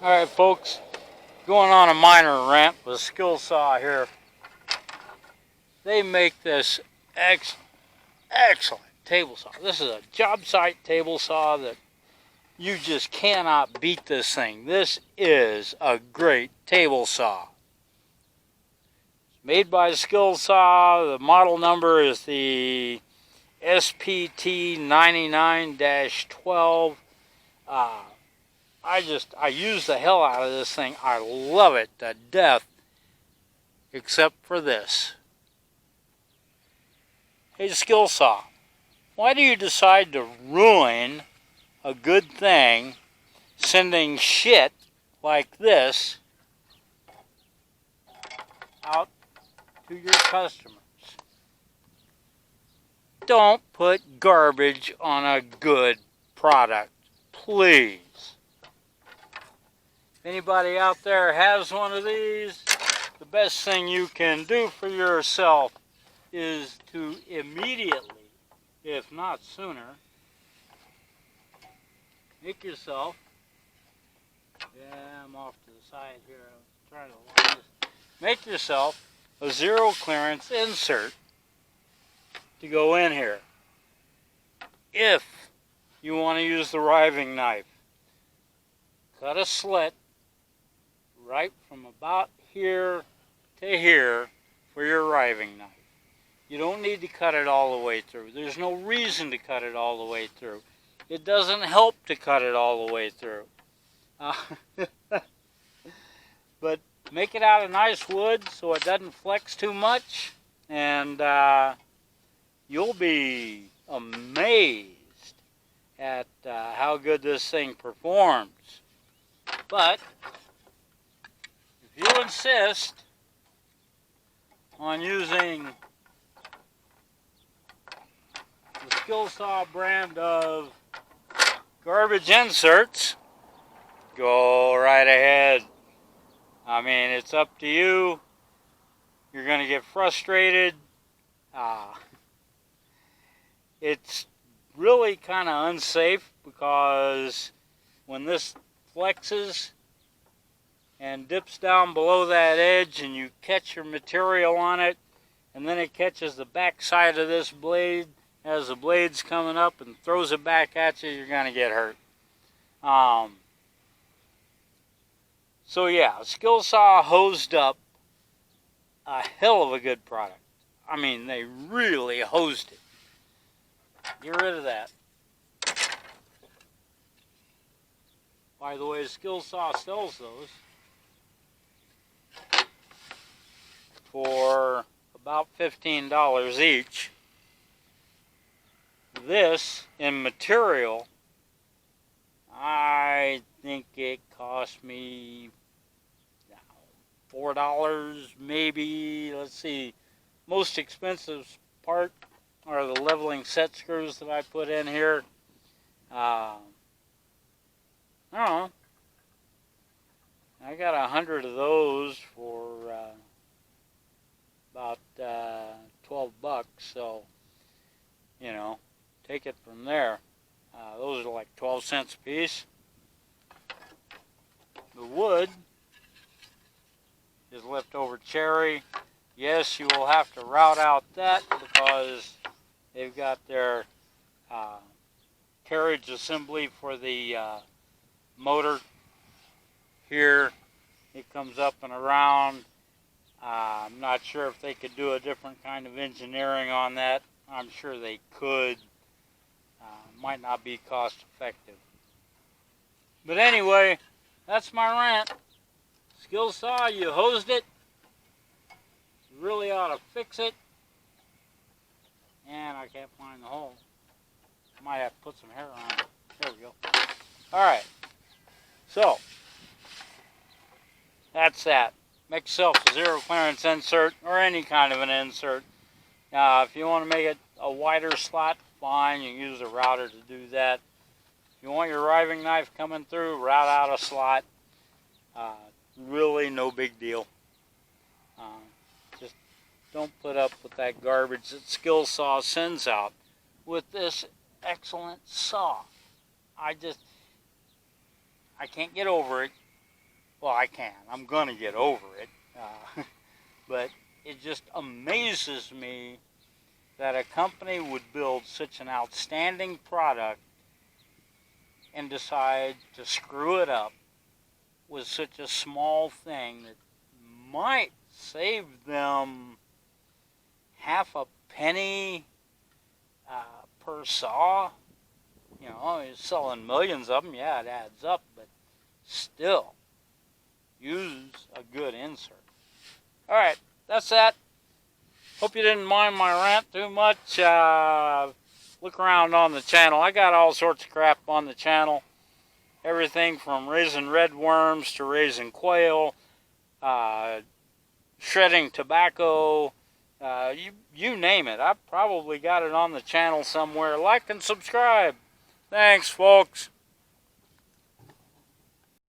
Alright folks, going on a minor rant with Skilsaw here. They make this excellent table saw. This is a job site table saw that you just cannot beat this thing. This is a great table saw. It's made by Skilsaw. The model number is the SPT99-12. I use the hell out of this thing. I love it to death, except for this. Hey Skilsaw, why do you decide to ruin a good thing sending shit like this out to your customers? Don't put garbage on a good product, please. If anybody out there has one of these, the best thing you can do for yourself is to immediately, if not sooner, make yourself, I'm off to the side here, I'm trying to line this. Make yourself a zero clearance insert to go in here. If you want to use the riving knife, cut a slit right from about here to here for your riving knife. You don't need to cut it all the way through. There's no reason to cut it all the way through. It doesn't help to cut it all the way through. But make it out of nice wood so it doesn't flex too much, and you'll be amazed at how good this thing performs. But if you insist on using the Skilsaw brand of garbage inserts, go right ahead. I mean, it's up to you. You're going to get frustrated. It's really kind of unsafe because when this flexes and dips down below that edge and you catch your material on it, and then it catches the back side of this blade as the blade's coming up and throws it back at you, you're going to get hurt. So yeah, Skilsaw hosed up a hell of a good product. I mean, they really hosed it. Get rid of that. By the way, Skilsaw sells those for about $15 each. This, in material, I think it cost me $4 maybe. Let's see, most expensive part are the leveling set screws that I put in here. I don't know. I got 100 of those for about 12 bucks, so, you know, take it from there. Those are like 12 cents a piece. The wood is leftover cherry. Yes, you will have to route out that because they've got their carriage assembly for the motor here. It comes up and around. I'm not sure if they could do a different kind of engineering on that. I'm sure they could. Might not be cost effective. But anyway, that's my rant. Skilsaw, you hosed it. You really ought to fix it. And I can't find the hole. Might have to put some hair on it. There we go. Alright. So, that's that. Make yourself a zero clearance insert or any kind of an insert. If you want to make it a wider slot, fine. You can use a router to do that. If you want your riving knife coming through, route out a slot. Really no big deal. Just don't put up with that garbage that Skilsaw sends out with this excellent saw. I can't get over it. well, I can. I'm going to get over it. But it just amazes me that a company would build such an outstanding product and decide to screw it up with such a small thing that might save them half a penny per saw. You know, you're selling millions of them, yeah, it adds up, but still, use a good insert. All right, that's that. Hope you didn't mind my rant too much. Look around on the channel. I got all sorts of crap on the channel. Everything from raising red worms to raising quail, shredding tobacco, you name it. I've probably got it on the channel somewhere. Like and subscribe. Thanks, folks.